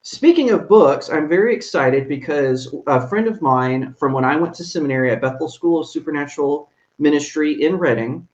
Speaking of books, I'm very excited because a friend of mine from when I went to seminary at Bethel School of Supernatural Ministry in Reading,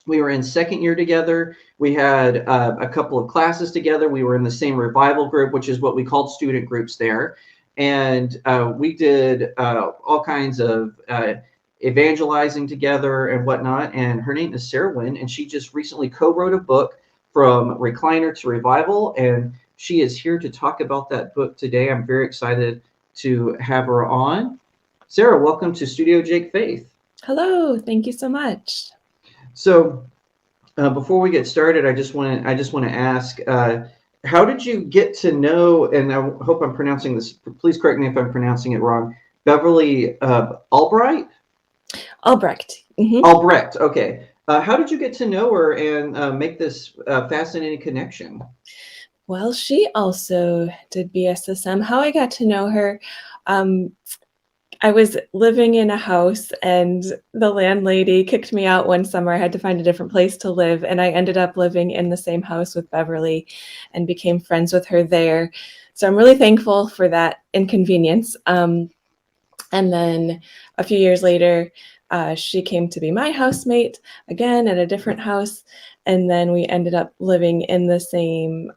we were in second year together. We had a couple of classes together. We were in the same revival group, which is what we called student groups there. And we did all kinds of evangelizing together and whatnot. And her name is Sarah Wynn, and she just recently co-wrote a book, From Recliner to Revival. And she is here to talk about that book today. I'm very excited to have her on. Sarah, welcome to Studio Jake Faith. Hello, thank you so much. So before we get started, I just want to ask, how did you get to know? And I hope I'm pronouncing this. Please correct me if I'm pronouncing it wrong. Beverly Albright. Albrecht. Mm-hmm. Albrecht. Okay. How did you get to know her and make this fascinating connection? Well, she also did BSSM. How I got to know her, I was living in a house and the landlady kicked me out one summer. I had to find a different place to live, and I ended up living in the same house with Beverly and became friends with her there. So I'm really thankful for that inconvenience. And then a few years later, she came to be my housemate again at a different house. And then we ended up living in the same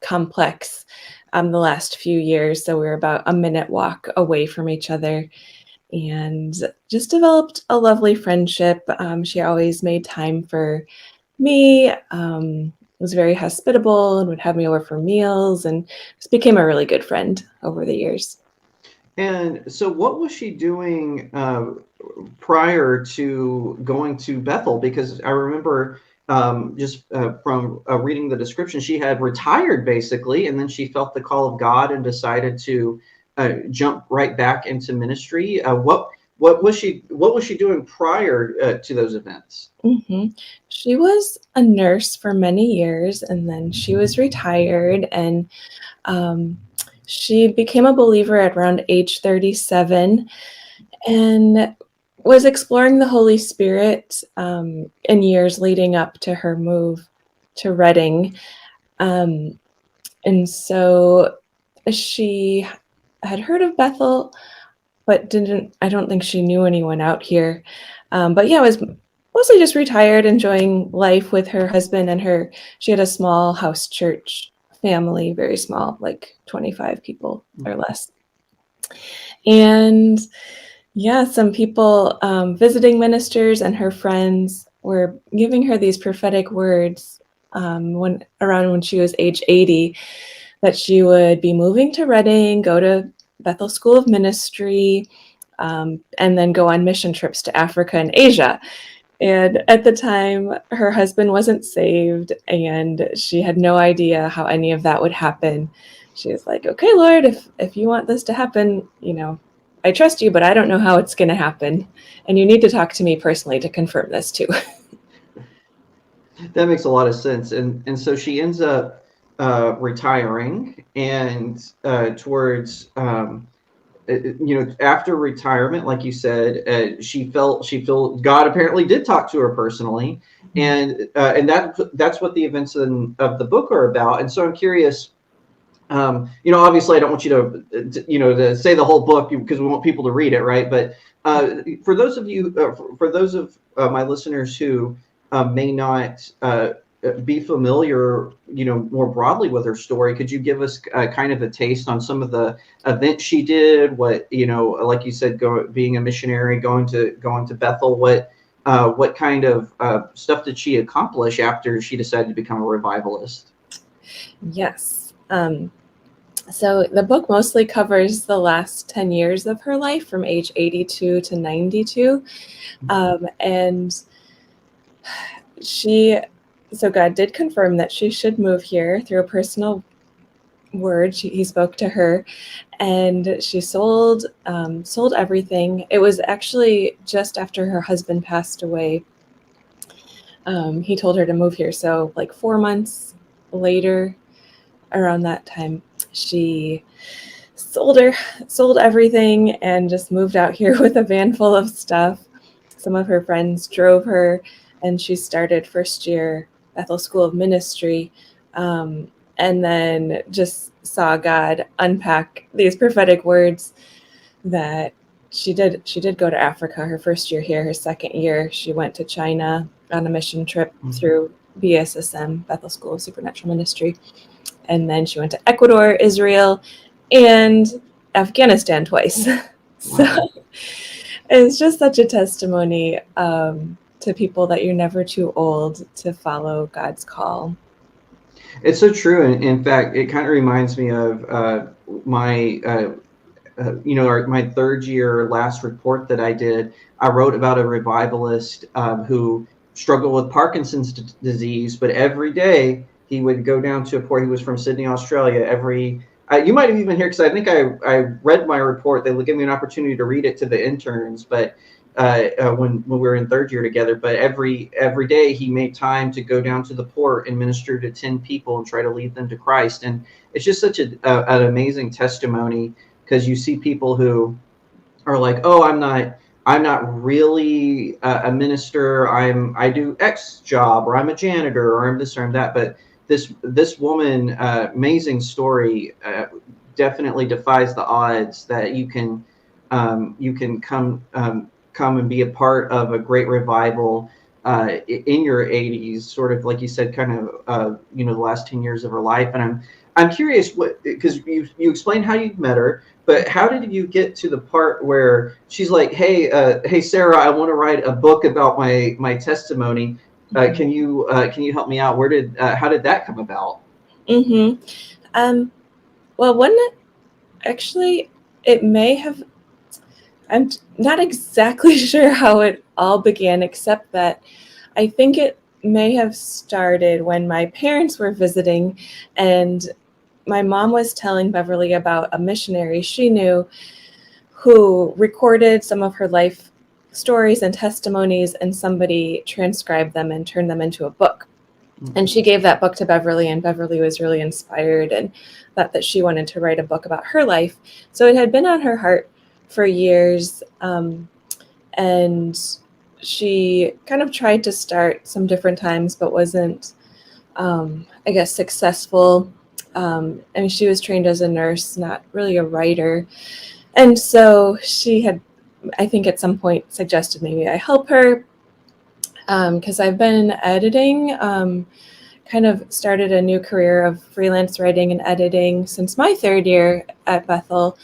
complex the last few years. So we were about a minute walk away from each other and just developed a lovely friendship. She always made time for me, was very hospitable and would have me over for meals, and just became a really good friend over the years. And so what was she doing prior to going to Bethel? Because I remember just from reading the description, she had retired basically, and then she felt the call of God and decided to jump right back into ministry. What was she doing prior to those events? Mm-hmm. She was a nurse for many years, and then she was retired, and she became a believer at around age 37 and was exploring the Holy Spirit in years leading up to her move to Reading. And so she had heard of Bethel, but I don't think she knew anyone out here. But yeah, was mostly just retired, enjoying life with her husband and she had a small house church family, very small, like 25 people or less. And yeah, some people, visiting ministers and her friends, were giving her these prophetic words when she was age 80, that she would be moving to Reading, go to Bethel School of Ministry, and then go on mission trips to Africa and Asia. And at the time, her husband wasn't saved, and she had no idea how any of that would happen. She was like, okay, Lord, if you want this to happen, I trust you, but I don't know how it's going to happen. And you need to talk to me personally to confirm this too. That makes a lot of sense. And so she ends up retiring, and towards after retirement, like you said, she felt God apparently did talk to her personally, and that's what the events of the book are about. And so I'm curious. Obviously, I don't want you to say the whole book because we want people to read it, right? But for those of my listeners who may not be familiar, more broadly with her story, could you give us kind of a taste on some of the events she did? What, like you said, being a missionary, going to Bethel. What kind of stuff did she accomplish after she decided to become a revivalist? Yes. So the book mostly covers the last 10 years of her life, from age 82 to 92. And so God did confirm that she should move here through a personal word. He spoke to her, and she sold everything. It was actually just after her husband passed away. He told her to move here. So like 4 months later, around that time, she sold everything and just moved out here with a van full of stuff. Some of her friends drove her, and she started first year Bethel School of Ministry. and then just saw God unpack these prophetic words that she did go to Africa her first year here. Her second year, she went to China on a mission trip through BSSM, Bethel School of Supernatural Ministry. And then she went to Ecuador, Israel, and Afghanistan twice. So it's just such a testimony to people that you're never too old to follow God's call. It's so true. And in fact, it kind of reminds me of my my third year last report that I did. I wrote about a revivalist who struggled with Parkinson's disease, but every day he would go down to a port. He was from Sydney, Australia. You might have even heard, because I think I read my report. They would give me an opportunity to read it to the interns, but when we were in third year together. But every day he made time to go down to the port and minister to 10 people and try to lead them to Christ. And it's just such an amazing testimony, because you see people who are like, oh, I'm not really a minister. I do X job, or I'm a janitor, or I'm this or I'm that. But this woman, amazing story, definitely defies the odds that you can come and be a part of a great revival in your 80s, sort of like you said, kind of the last 10 years of her life. And I'm curious, because you explained how you met her, but how did you get to the part where she's like, hey Sarah, I want to write a book about my testimony. Can you help me out? How did that come about? Well, actually, it may have. I'm not exactly sure how it all began, except that I think it may have started when my parents were visiting, and my mom was telling Beverly about a missionary she knew who recorded some of her life stories and testimonies, and somebody transcribed them and turned them into a book. And she gave that book to Beverly, and Beverly was really inspired and thought that she wanted to write a book about her life. So it had been on her heart for years. And she kind of tried to start some different times, but wasn't, successful. And she was trained as a nurse, not really a writer. And so she had, I think at some point, suggested maybe I help her, because I've been editing, kind of started a new career of freelance writing and editing since my third year at Bethel,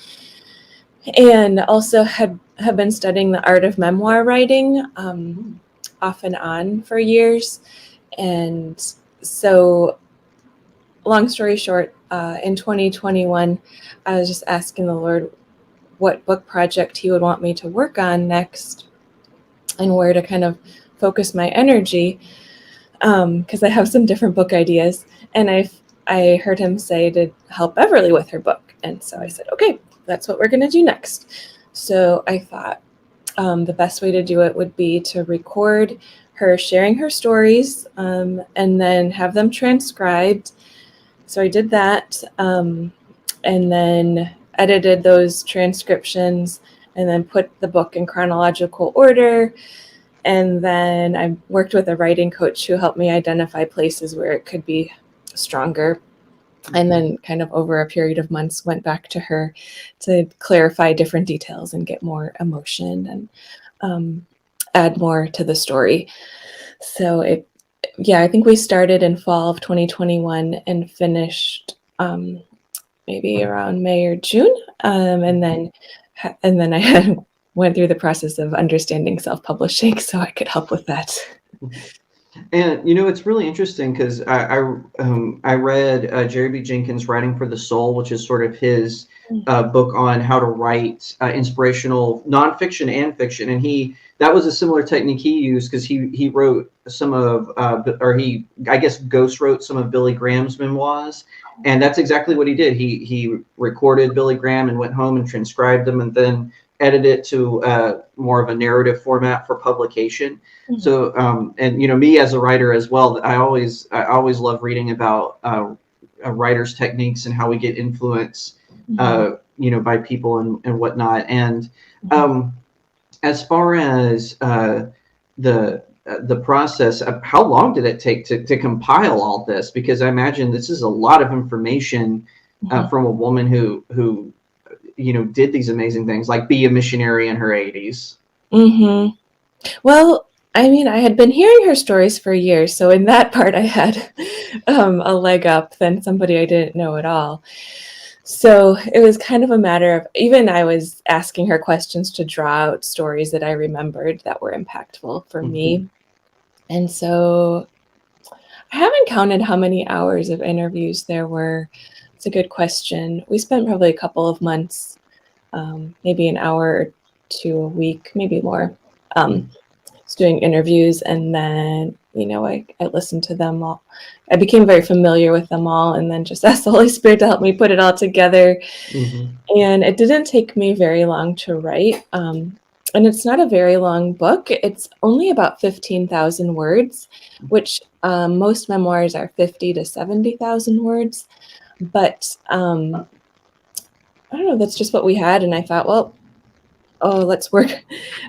and also have been studying the art of memoir writing off and on for years. And so, long story short, in 2021, I was just asking the Lord what book project he would want me to work on next and where to kind of focus my energy, because I have some different book ideas. And I heard him say to help Beverly with her book. And so I said, okay, that's what we're going to do next. So I thought the best way to do it would be to record her sharing her stories, and then have them transcribed. So I did that, and then edited those transcriptions, and then put the book in chronological order. And then I worked with a writing coach who helped me identify places where it could be stronger. And then kind of over a period of months went back to her to clarify different details and get more emotion and add more to the story. So I think we started in fall of 2021 and finished maybe around May or June. And then I went through the process of understanding self-publishing so I could help with that. And it's really interesting, because I read Jerry B. Jenkins' Writing for the Soul, which is sort of his book on how to write inspirational nonfiction and fiction. And that was a similar technique he used, because he wrote some of he ghost wrote some of Billy Graham's memoirs, and that's exactly what he did. He recorded Billy Graham and went home and transcribed them, and then edit it to more of a narrative format for publication. Mm-hmm. So, and me as a writer as well, I always love reading about a writer's techniques and how we get influence, by people and whatnot. And as far as the the process of how long did it take to compile all this? Because I imagine this is a lot of information from a woman who did these amazing things, like be a missionary in her 80s. Mm-hmm. Well, I mean, I had been hearing her stories for years, so in that part I had a leg up than somebody I didn't know at all. So it was kind of a matter of, even I was asking her questions to draw out stories that I remembered that were impactful for me. And so I haven't counted how many hours of interviews there were. It's a good question. We spent probably a couple of months, maybe an hour or two a week, maybe more, doing interviews. And then, I listened to them all. I became very familiar with them all, and then just asked the Holy Spirit to help me put it all together. And it didn't take me very long to write. And it's not a very long book. It's only about 15,000 words, which most memoirs are 50 to 70,000 words. But I don't know, that's just what we had. And I thought, well, let's work.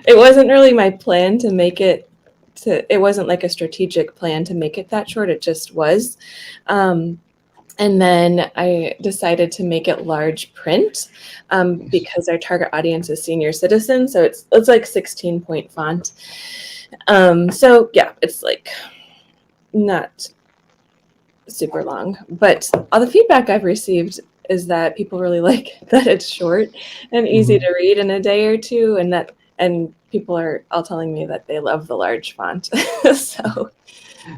It wasn't really my plan to make it it wasn't like a strategic plan to make it that short. It just was. And then I decided to make it large print because our target audience is senior citizens. So it's like 16-point font. So yeah, it's like not super long, but all the feedback I've received is that people really like that it's short and easy to read in a day or two, and people are all telling me that they love the large font. So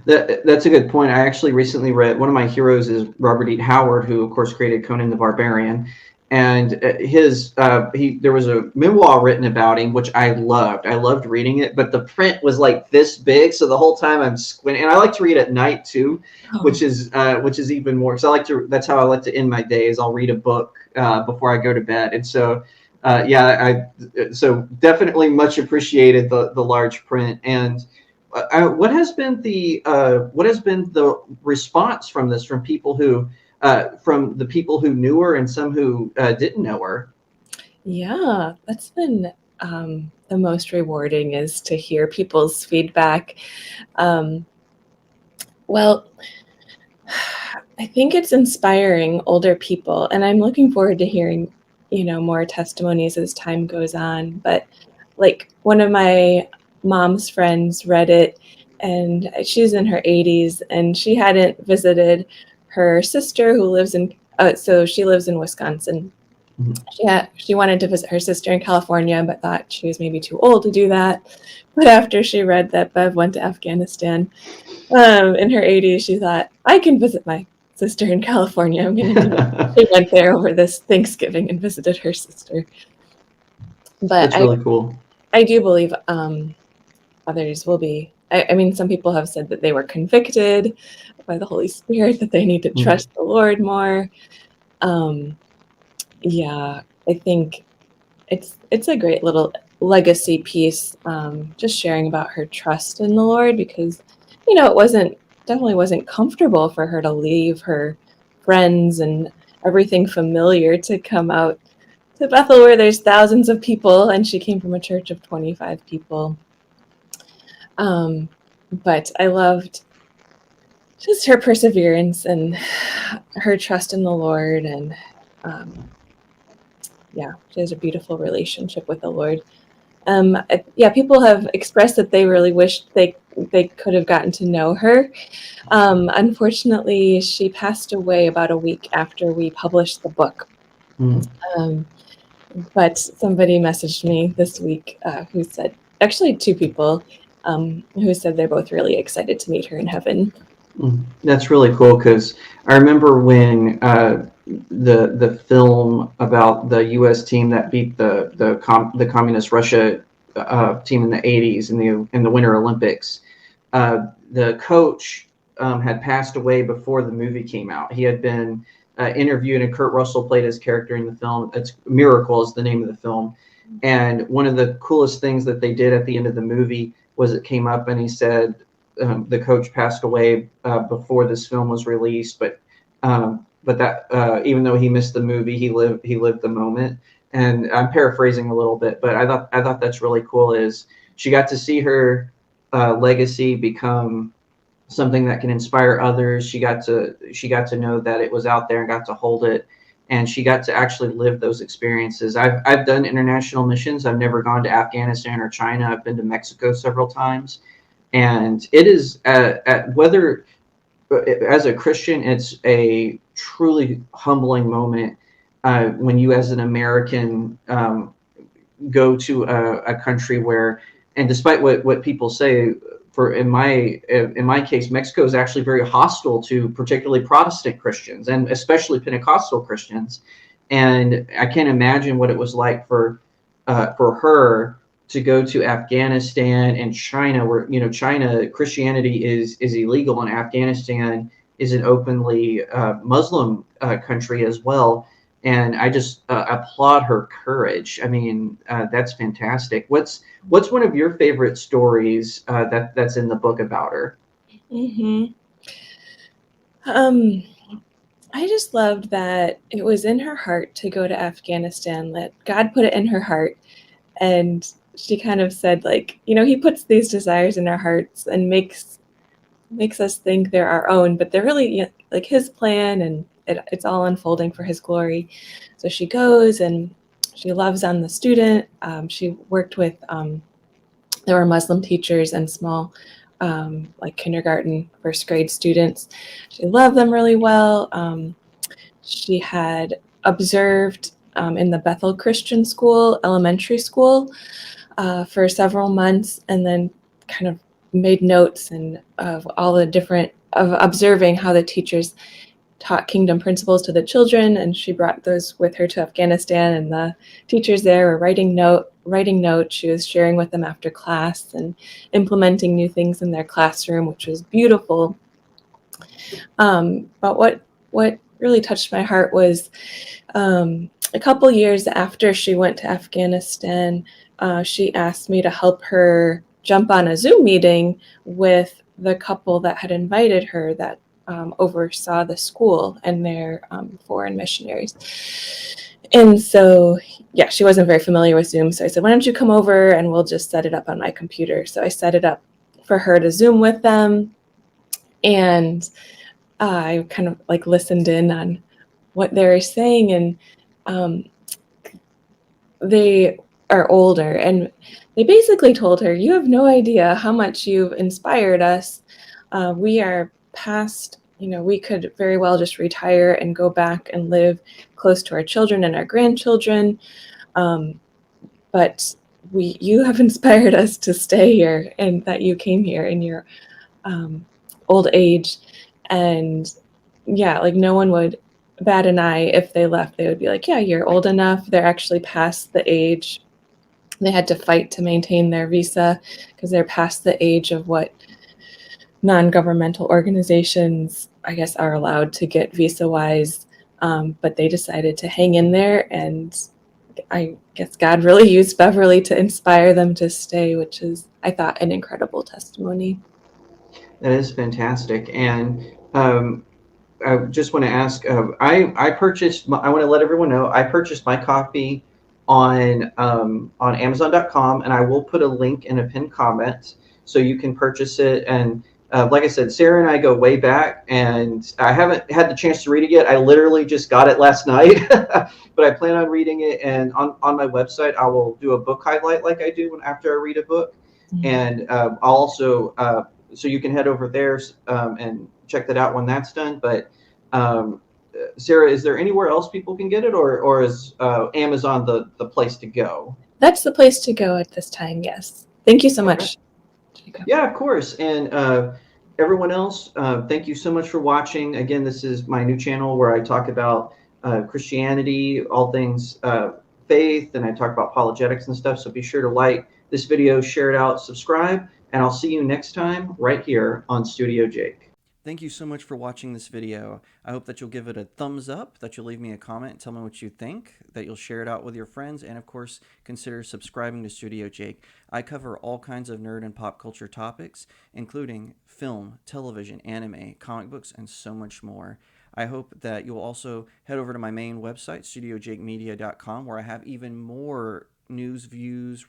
that's a good point. I actually recently read, one of my heroes is Robert E. Howard, who of course created Conan the Barbarian, and there was a memoir written about him, which I loved. I loved reading it, but the print was like this big, so the whole time I'm squinting. And I like to read at night too, which is even more. So that's how I like to end my days. I'll read a book before I go to bed, and so. So definitely much appreciated the large print. And what has been the response from this, from people who from the people who knew her and some who didn't know her? Yeah, that's been the most rewarding, is to hear people's feedback. Well, I think it's inspiring older people, and I'm looking forward to hearing more testimonies as time goes on. But like, one of my mom's friends read it, and she's in her 80s, and she hadn't visited her sister who lives in she lives in Wisconsin. She wanted to visit her sister in California, but thought she was maybe too old to do that. But after she read that Bev went to Afghanistan in her 80s, she thought, I can visit my sister in California. I'm going to do it. She went there over this Thanksgiving and visited her sister. But that's really cool. I do believe others will be. I mean, some people have said that they were convicted by the Holy Spirit, that they need to trust the Lord more. Yeah, I think it's a great little legacy piece, just sharing about her trust in the Lord, because it definitely wasn't comfortable for her to leave her friends and everything familiar to come out to Bethel, where there's thousands of people, and she came from a church of 25 people. But I loved just her perseverance and her trust in the Lord, and she has a beautiful relationship with the Lord. People have expressed that they really wish they could have gotten to know her. Unfortunately, she passed away about a week after we published the book. But somebody messaged me this week who said, actually two people, who said they're both really excited to meet her in heaven. That's really cool, because I remember when the film about the U.S. team that beat the communist Russia team in the 80s in the Winter Olympics, the coach had passed away before the movie came out. He had been interviewed, and Kurt Russell played his character in the film. It's Miracle is the name of the film. And one of the coolest things that they did at the end of the movie was it came up and he said, the coach passed away before this film was released, but that even though he missed the movie, he lived the moment. And I'm paraphrasing a little bit, but I thought that's really cool. Is she got to see her legacy become something that can inspire others. She got to know that it was out there and got to hold it, and she got to actually live those experiences. I've done international missions. I've never gone to Afghanistan or China. I've been to Mexico several times, and it is whether as a Christian, it's a truly humbling moment when you, as an American, go to a country where, and despite what people say, for in my case, Mexico is actually very hostile to particularly Protestant Christians and especially Pentecostal Christians, and I can't imagine what it was like for her to go to Afghanistan and China, where China Christianity is illegal, and Afghanistan is an openly Muslim country as well. And I just applaud her courage. I mean, that's fantastic. What's one of your favorite stories that's in the book about her? Mm-hmm. I just loved that it was in her heart to go to Afghanistan, that God put it in her heart. And she kind of said, like, he puts these desires in our hearts and makes us think they're our own, but they're really like his plan, and it's all unfolding for his glory. So she goes and she loves on the student. She worked with, there were Muslim teachers and small, like kindergarten, first grade students. She loved them really well. She had observed in the Bethel Christian School, elementary school, for several months, and then kind of made notes and of all the different, of observing how the teachers taught kingdom principles to the children, and she brought those with her to Afghanistan, and the teachers there were writing notes. She was sharing with them after class and implementing new things in their classroom, which was beautiful. But what really touched my heart was a couple years after she went to Afghanistan, she asked me to help her jump on a Zoom meeting with the couple that had invited her, that oversaw the school and their foreign missionaries. And so, yeah, she wasn't very familiar with Zoom. So I said, why don't you come over and we'll just set it up on my computer. So I set it up for her to Zoom with them. And I kind of like listened in on what they were saying. And they are older, and they basically told her, you have no idea how much you've inspired us. We are past, we could very well just retire and go back and live close to our children and our grandchildren. But you have inspired us to stay here, and that you came here in your old age. And yeah, like no one would bat an eye if they left. They would be like, yeah, you're old enough. They're actually past the age. They had to fight to maintain their visa because they're past the age of what non-governmental organizations, I guess, are allowed to get visa-wise. But they decided to hang in there, and I guess God really used Beverly to inspire them to stay, which is, I thought, an incredible testimony. That is fantastic. And I just want to ask, I purchased, I want to let everyone know, I purchased my copy on Amazon.com, and I will put a link in a pinned comment so you can purchase it. And like I said, Sarah and I go way back, and I haven't had the chance to read it yet. I literally just got it last night, but I plan on reading it. And on my website, I will do a book highlight like I do after I read a book. And I'll also, so you can head over there and check that out when that's done. But Sarah, is there anywhere else people can get it, or is Amazon the place to go? That's the place to go at this time, yes. Thank you so much, Jacob. Yeah, of course. And everyone else, thank you so much for watching. Again, this is my new channel where I talk about Christianity, all things faith, and I talk about apologetics and stuff. So be sure to like this video, share it out, subscribe, and I'll see you next time right here on Studio Jake. Thank you so much for watching this video. I hope that you'll give it a thumbs up, that you'll leave me a comment and tell me what you think, that you'll share it out with your friends, and of course, consider subscribing to Studio Jake. I cover all kinds of nerd and pop culture topics, including film, television, anime, comic books, and so much more. I hope that you'll also head over to my main website, StudioJakeMedia.com, where I have even more news, views,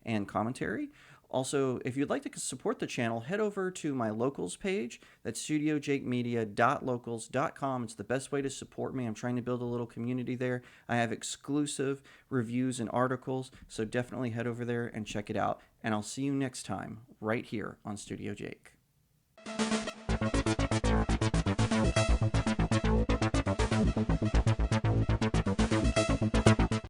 and commentary Also, if you'd like to support the channel, head over to my locals page. That's studiojakemedia.locals.com. It's the best way to support me. I'm trying to build a little community there. I have exclusive reviews and articles, so definitely head over there and check it out. And I'll see you next time right here on Studio Jake.